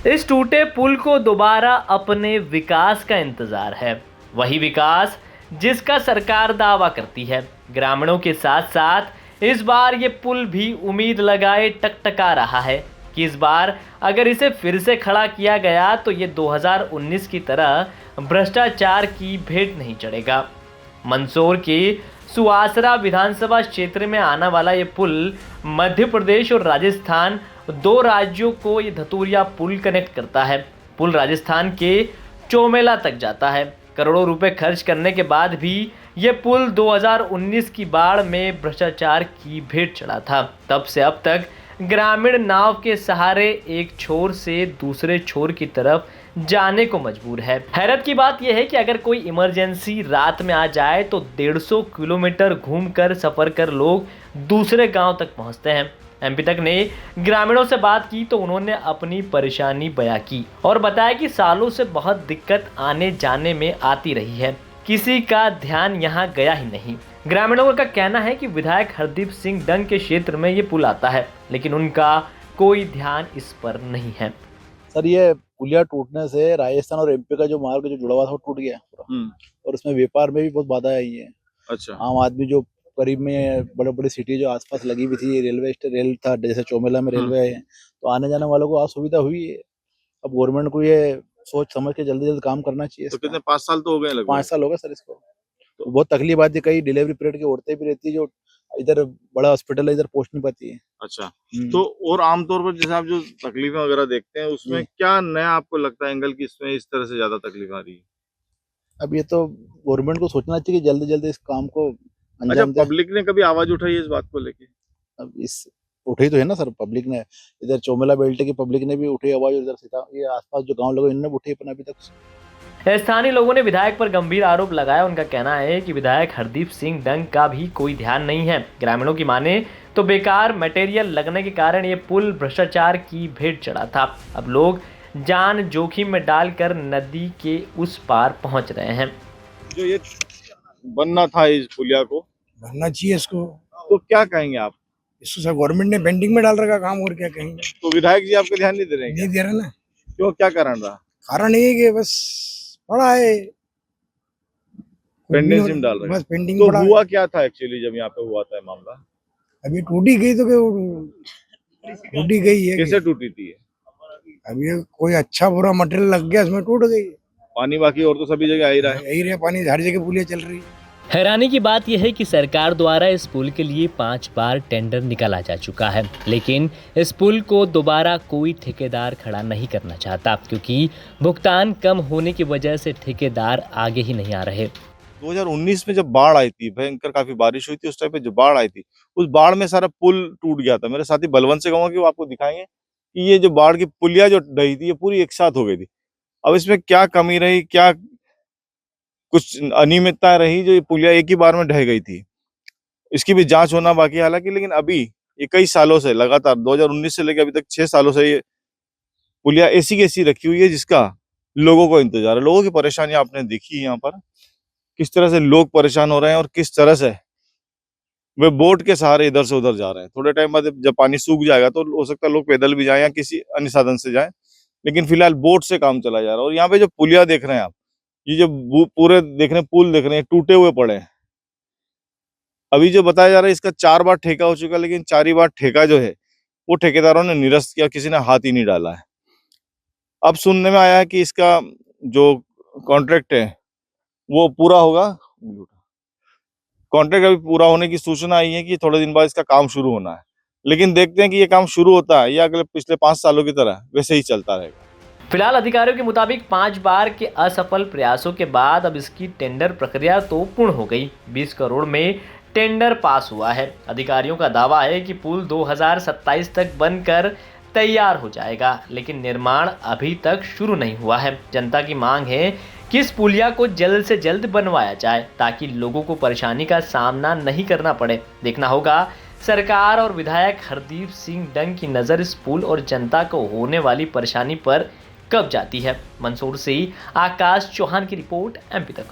इस टूटे पुल को दोबारा अपने विकास का इंतजार है, वही विकास जिसका सरकार दावा करती है। ग्रामीणों के साथ साथ इस बार ये पुल भी उम्मीद लगाए टकटका रहा है कि इस बार अगर इसे फिर से खड़ा किया गया तो ये 2019 की तरह भ्रष्टाचार की भेंट नहीं चढ़ेगा। मंदसौर के सुवासरा विधानसभा क्षेत्र में आने वाला ये पुल मध्य प्रदेश और राजस्थान दो राज्यों को ये धतूरिया पुल कनेक्ट करता है। पुल राजस्थान के चौमेला तक जाता है। करोड़ों रुपए खर्च करने के बाद भी ये पुल 2019 की बाढ़ में भ्रष्टाचार की भेंट चढ़ा था। तब से अब तक ग्रामीण नाव के सहारे एक छोर से दूसरे छोर की तरफ जाने को मजबूर है। हैरत की बात यह है कि अगर कोई इमरजेंसी रात में आ जाए तो 150 किलोमीटर घूमकर सफर कर लोग दूसरे गांव तक पहुंचते हैं। एमपी तक ने ग्रामीणों से बात की तो उन्होंने अपनी परेशानी बयां की और बताया कि सालों से बहुत दिक्कत आने जाने में आती रही है, किसी का ध्यान यहाँ गया ही नहीं। ग्रामीणों का कहना है कि विधायक हरदीप सिंह डंग के क्षेत्र में ये पुल आता है, लेकिन उनका कोई ध्यान इस पर नहीं है। सर, ये पुलिया टूटने से राजस्थान और एमपी का जो मार्ग जो जुड़ा हुआ था वो टूट गया पूरा। और उसमें व्यापार में भी बहुत बाधा आई है। अच्छा। आम आदमी जो करीब में बड़े बड़े सिटी जो आसपास लगी हुई थी, रेल था, जैसे चौमेला में रेलवे है, तो आने जाने वालों को असुविधा हुई है। अब गवर्नमेंट को ये सोच समझ के जल्दी जल्दी काम करना चाहिए। तो कितने 5 साल तो हो गए, लगभग 5 साल हो गए सर इसको। तो बहुत तकलीफ आती है, कई डिलीवरी पीरियड की औरतें भी रहती है जो इधर बड़ा हॉस्पिटल है, इधर पहुंच नहीं पाती है। अच्छा। तो और आमतौर पर जैसे आप जो तकलीफें वगैरह देखते हैं उसमें क्या नया आपको लगता है एंगल की इसमें इस तरह से ज्यादा तकलीफ आ रही है? अब ये तो गवर्नमेंट को सोचना चाहिए कि जल्दी जल्दी इस काम को अच्छा, अंजाम दे। पब्लिक ने कभी आवाज उठाई है इस बात को लेके? अब इस उठी तो है ना सर, पब्लिक ने इधर चौमेला बेल्ट की पब्लिक ने भी उठी आवाज, इधर सीता ये आसपास जो गांव लोग इन्होंने उठी, पर अभी तक स्थानीय लोगों ने विधायक पर गंभीर आरोप लगाया। उनका कहना है कि विधायक हरदीप सिंह डंग का भी कोई ध्यान नहीं है। ग्रामीणों की माने तो बेकार मटेरियल लगने के कारण ये पुल भ्रष्टाचार की भेंट चढ़ा था। अब लोग जान जोखिम में डालकर नदी के उस पार पहुंच रहे हैं। जो ये बनना था इस पुलिया को बनना चाहिए इसको, तो क्या कहेंगे आप? इसको सब गवर्नमेंट ने पेंडिंग में डाल रखा काम, और क्या कहेंगे। तो विधायक जी आपको ध्यान नहीं दे रहे हैं? नहीं दे रहा ना। क्यों, क्या कारण रहा? कारण ये है कि बस पड़ा है, पेंडेंसी में डाल रहे हैं। बस पेंडिंग तो पड़ा हुआ है। क्या था एक्चुअली जब यहाँ पे हुआ था मामला? अभी टूटी गई तो टूटी गई है। कैसे टूटी थी? अभी कोई अच्छा बुरा मटेरियल लग गया, इसमें टूट गई। पानी बाकी और तो सभी जगह आ ही रहा है। यही रहा, पानी हर जगह पुलिया चल रही है। हैरानी की बात यह है कि सरकार द्वारा इस पुल के लिए 5 बार टेंडर निकाला जा चुका है, लेकिन इस पुल को दोबारा कोई ठेकेदार खड़ा नहीं करना चाहता, क्योंकि भुगतान कम होने की वजह से ठेकेदार आगे ही नहीं आ रहे। 2019 में जब बाढ़ आई थी, भयंकर काफी बारिश हुई थी, उस टाइम पे जो बाढ़ आई थी उस बाढ़ में सारा पुल टूट गया था। मेरे साथी बलवंत से कहूंगा कि वो आपको दिखाएंगे कि ये जो बाढ़ की पुलिया जो ढही थी ये पूरी एक साथ हो गई थी। अब इसमें क्या कमी रही, क्या कुछ अनियमितता रही जो ये पुलिया एक ही बार में ढह गई थी, इसकी भी जांच होना बाकी है हालांकि। लेकिन अभी ये कई सालों से लगातार 2019 से लेकर अभी तक 6 सालों से ये पुलिया ऐसी की ऐसी रखी हुई है, जिसका लोगों को इंतजार है। लोगों की परेशानी आपने देखी यहाँ पर, किस तरह से लोग परेशान हो रहे हैं और किस तरह से वे बोट के सहारे इधर से उधर जा रहे हैं। थोड़े टाइम बाद जब पानी सूख जाएगा तो हो सकता है लोग पैदल भी जाएं या किसी अन्य साधन से जाएं, लेकिन फिलहाल बोट से काम चला जा रहा है। और यहाँ पे जो पुलिया देख रहे हैं आप, ये जो पूरे देख रहे हैं पुल देख रहे हैं, टूटे हुए पड़े हैं। अभी जो बताया जा रहा है इसका 4 बार ठेका हो चुका है, लेकिन 4 ही बार ठेका जो है वो ठेकेदारों ने निरस्त किया, किसी ने हाथ ही नहीं डाला है। अब सुनने में आया है कि इसका जो कॉन्ट्रैक्ट है वो पूरा होगा। कॉन्ट्रैक्ट अभी पूरा होने की सूचना आई है कि थोड़े दिन बाद इसका काम शुरू होना है, लेकिन देखते हैं कि ये काम शुरू होता है या अगले पिछले 5 सालों की तरह वैसे ही चलता रहेगा। फिलहाल अधिकारियों के मुताबिक 5 बार के असफल प्रयासों के बाद अब इसकी टेंडर प्रक्रिया तो पूर्ण हो गई। 20 करोड़ में टेंडर पास हुआ है। अधिकारियों का दावा है कि पुल 2027 तक बनकर तैयार हो जाएगा, लेकिन निर्माण अभी तक शुरू नहीं हुआ है। जनता की मांग है कि इस पुलिया को जल्द से जल्द बनवाया जाए, ताकि लोगों को परेशानी का सामना नहीं करना पड़े। देखना होगा सरकार और विधायक हरदीप सिंह डंग की नज़र इस पुल और जनता को होने वाली परेशानी पर कब जाती है। मंदसौर से आकाश चौहान की रिपोर्ट, एमपी तक।